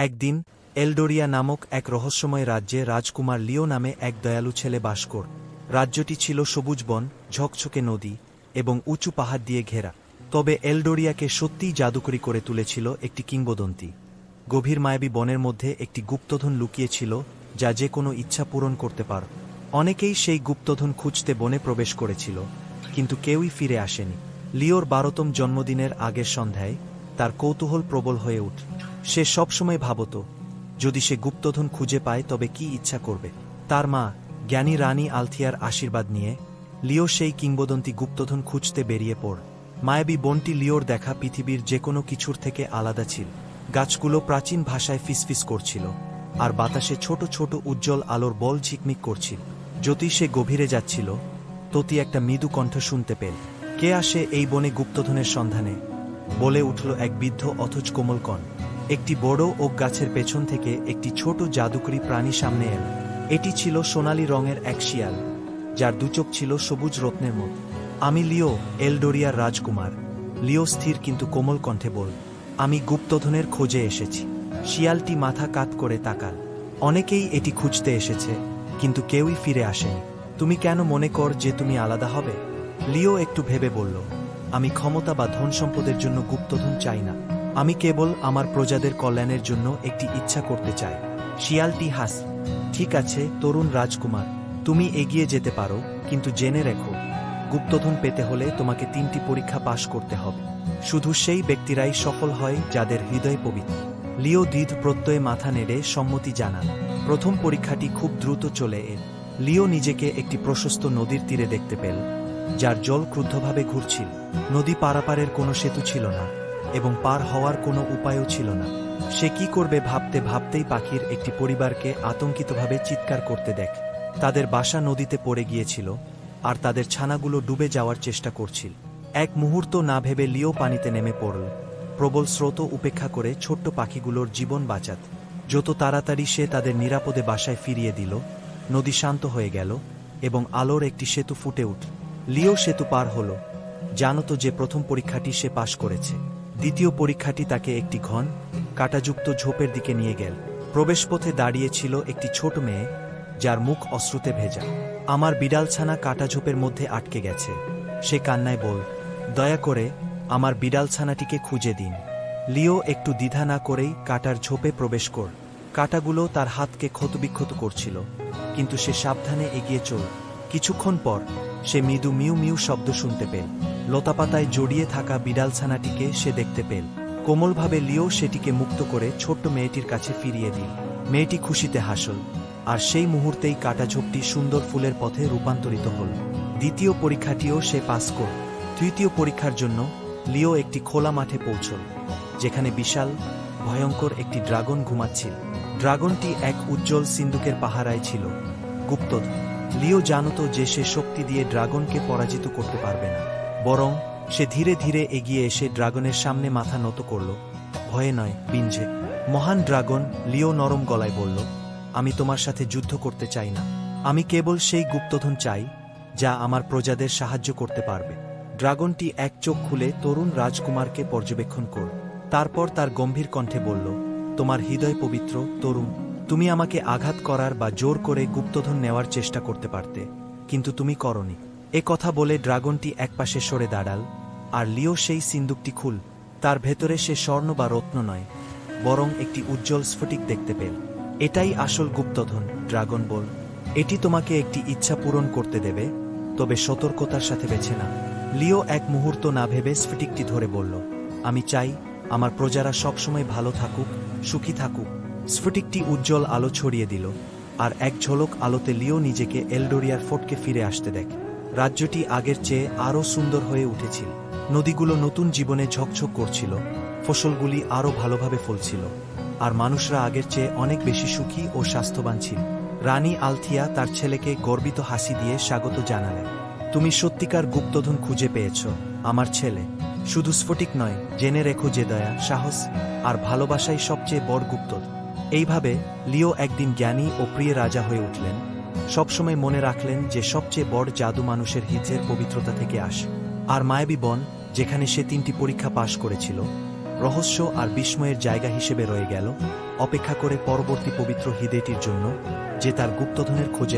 একদিন এলডোরিয়া নামক এক রহস্যময় রাজ্যে রাজকুমার লিও নামে এক দয়ালু ছেলে বাস করত। রাজ্যটি ছিল সবুজ বন, ঝকঝকে নদী এবং উঁচু পাহাড় দিয়ে ঘেরা। তবে এলডোরিয়াকে সত্যিই জাদুকরী করে তুলেছিল একটি কিংবদন্তি। গভীর মায়াবী বনের মধ্যে একটি গুপ্তধন লুকিয়ে ছিল, যা যে কোনো ইচ্ছা পূরণ করতে পারত। অনেকেই সেই গুপ্তধন খুঁজতে বনে প্রবেশ করেছিল, কিন্তু কেউই ফিরে আসেনি। লিওর 12তম জন্মদিনের আগের সন্ধ্যায় তার কৌতূহল প্রবল হয়ে উঠল। সে সবসময় ভাবত, যদি সে গুপ্তধন খুঁজে পায় তবে কি ইচ্ছা করবে। তার মা, জ্ঞানী রানী আলথিয়ার আশীর্বাদ নিয়ে লিও সেই কিংবদন্তি গুপ্তধন খুঁজতে বেরিয়ে পড়ে। মায়াবী বনটি লিওর দেখা পৃথিবীর যে কোনো কিছুর থেকে আলাদা ছিল। গাছগুলো প্রাচীন ভাষায় ফিসফিস করছিল, আর বাতাসে ছোট ছোট উজ্জ্বল আলোর বল ঝিকমিক করছিল। যতই সে গভীরে যাচ্ছিল, ততই একটা মৃদু কণ্ঠ শুনতে পেল। কে আসে এই বনে গুপ্তধনের সন্ধানে? বলে উঠল এক বৃদ্ধ অথচ কোমল কণ্ঠ। একটি বড় ওক গাছের পেছন থেকে একটি ছোট জাদুকরী প্রাণী সামনে এল। এটি ছিল সোনালী রঙের এক শিয়াল, যার দুচোখ ছিল সবুজ রত্নের মতো। আমি লিও, এলডোরিয়ার রাজকুমার। লিও স্থির কিন্তু কোমল কণ্ঠে বলল, আমি গুপ্তধনের খোঁজে এসেছি। শিয়ালটি মাথা কাত করে তাকাল। অনেকেই এটি খুঁজতে এসেছে, কিন্তু কেউই ফিরে আসেনি। তুমি কেন মনে কর যে তুমি আলাদা হবে? লিও একটু ভেবে বলল, আমি ক্ষমতা বা ধন সম্পদের জন্য গুপ্তধন চাই না। আমি কেবল আমার প্রজাদের কল্যাণের জন্য একটি ইচ্ছা করতে চাই। শিয়ালটি হাস, ঠিক আছে তরুণ রাজকুমার, তুমি এগিয়ে যেতে পারো, কিন্তু জেনে রেখো, গুপ্তধন পেতে হলে তোমাকে 3টি পরীক্ষা পাশ করতে হবে। শুধু সেই ব্যক্তিরাই সফল হয় যাদের হৃদয় পবিত্র। লিও দৃঢ় প্রত্যয়ে মাথা নেড়ে সম্মতি জানান। প্রথম পরীক্ষাটি খুব দ্রুত চলে এল। লিও নিজেকে একটি প্রশস্ত নদীর তীরে দেখতে পেল, যার জল ক্রুদ্ধভাবে ঘুরছিল। নদী পারাপারের কোনো সেতু ছিল না, এবং পার হওয়ার কোনো উপায়ও ছিল না। সে কি করবে ভাবতে ভাবতেই পাখির একটি পরিবারকে আতঙ্কিতভাবে চিৎকার করতে দেখ। তাদের বাসা নদীতে পড়ে গিয়েছিল, আর তাদের ছানাগুলো ডুবে যাওয়ার চেষ্টা করছিল। এক মুহূর্ত না ভেবে লিও পানিতে নেমে পড়ল, প্রবল স্রোত উপেক্ষা করে ছোট্ট পাখিগুলোর জীবন বাঁচাত। যত তাড়াতাড়ি সে তাদের নিরাপদে বাসায় ফিরিয়ে দিল, নদী শান্ত হয়ে গেল এবং আলোর একটি সেতু ফুটে উঠল। লিও সেতু পার হল, জানত যে প্রথম পরীক্ষাটি সে পাশ করেছে। দ্বিতীয় পরীক্ষাটি তাকে একটি ঘন, কাঁটাযুক্ত ঝোপের দিকে নিয়ে গেল। প্রবেশপথে দাঁড়িয়ে ছিল একটি ছোট মেয়ে, যার মুখ অশ্রুতে ভেজা। আমার বিড়ালছানা কাঁটা ঝোপের মধ্যে আটকে গেছে, সে কান্নায় বল, দয়া করে আমার বিড়ালছানাটিকে খুঁজে দিন। লিও একটু দ্বিধা না করেই কাঁটার ঝোপে প্রবেশ কর। কাঁটাগুলো তার হাতকে ক্ষতবিক্ষত করছিল, কিন্তু সে সাবধানে এগিয়ে চল। কিছুক্ষণ পর সে মৃদু মিউ মিউ শব্দ শুনতে পেল। লতাপাতায় জড়িয়ে থাকা বিড়ালছানাটিকে সে দেখতে পেল। কোমলভাবে লিও সেটিকে মুক্ত করে ছোট্ট মেয়েটির কাছে ফিরিয়ে দিল। মেয়েটি খুশিতে হাসল, আর সেই মুহূর্তেই কাঁটাঝোপটি সুন্দর ফুলের পথে রূপান্তরিত হল। দ্বিতীয় পরীক্ষাটিও সে পাস করল। তৃতীয় পরীক্ষার জন্য লিও একটি খোলা মাঠে পৌঁছল, যেখানে বিশাল, ভয়ঙ্কর একটি ড্রাগন ঘুমাচ্ছিল। ড্রাগনটি এক উজ্জ্বল সিন্দুকের পাহারায় ছিল। গুপ্তধন। লিও জানত যে সে শক্তি দিয়ে ড্রাগনকে পরাজিত করতে পারবে না, বরং সে ধীরে ধীরে এগিয়ে এসে ড্রাগনের সামনে মাথা নত করল। ভয়ে নয়, বিঞ্ঝে। মহান ড্রাগন, লিও নরম গলায় বলল, আমি তোমার সাথে যুদ্ধ করতে চাই না। আমি কেবল সেই গুপ্তধন চাই যা আমার প্রজাদের সাহায্য করতে পারবে। ড্রাগনটি এক চোখ খুলে তরুণ রাজকুমারকে পর্যবেক্ষণ করল। তারপর তার গম্ভীর কণ্ঠে বলল, তোমার হৃদয় পবিত্র, তরুণ। তুমি আমাকে আঘাত করার বা জোর করে গুপ্তধন নেওয়ার চেষ্টা করতে পারতে, কিন্তু তুমি করনি। এ কথা বলে ড্রাগনটি একপাশে সরে দাঁড়াল, আর লিও সেই সিন্দুকটি খুল। তার ভেতরে সে স্বর্ণ বা রত্ন নয়, বরং একটি উজ্জ্বল স্ফটিক দেখতে পেল। এটাই আসল গুপ্তধন, ড্রাগন বল। এটি তোমাকে একটি ইচ্ছা পূরণ করতে দেবে, তবে সতর্কতার সাথে বেছে না। লিও এক মুহূর্ত না ভেবে স্ফটিকটি ধরে বলল, আমি চাই আমার প্রজারা সবসময় ভালো থাকুক, সুখী থাকুক। স্ফটিকটি উজ্জ্বল আলো ছড়িয়ে দিল, আর এক ঝলক আলোতে লিও নিজেকে এলডোরিয়ার ফোর্টকে ফিরে আসতে দেখে। রাজ্যটি আগের চেয়ে আরও সুন্দর হয়ে উঠেছিল। নদীগুলো নতুন জীবনে ঝকঝক করছিল, ফসলগুলি আরও ভালোভাবে ফলছিল, আর মানুষরা আগের চেয়ে অনেক বেশি সুখী ও স্বাস্থ্যবান ছিল। রানী আলথিয়া তার ছেলেকে গর্বিত হাসি দিয়ে স্বাগত জানালেন। তুমি সত্যিকার গুপ্তধন খুঁজে পেয়েছ, আমার ছেলে। শুধু স্ফটিক নয়, জেনে রেখো যে দয়া, সাহস আর ভালোবাসাই সবচেয়ে বড় গুপ্তধন। এইভাবে লিও একদিন জ্ঞানী ও প্রিয় রাজা হয়ে উঠলেন। সবসময় মনে রাখলেন যে সবচেয়ে বড় জাদু মানুষের হৃদয়ের পবিত্রতা থেকে আসে। আর মায়াবী বন, যেখানে সে 3টি পরীক্ষা পাশ করেছিল, রহস্য আর বিস্ময়ের জায়গা হিসেবে রয়ে গেল, অপেক্ষা করে পরবর্তী পবিত্র হিদেটির জন্য, যে তার গুপ্তধনের খোঁজে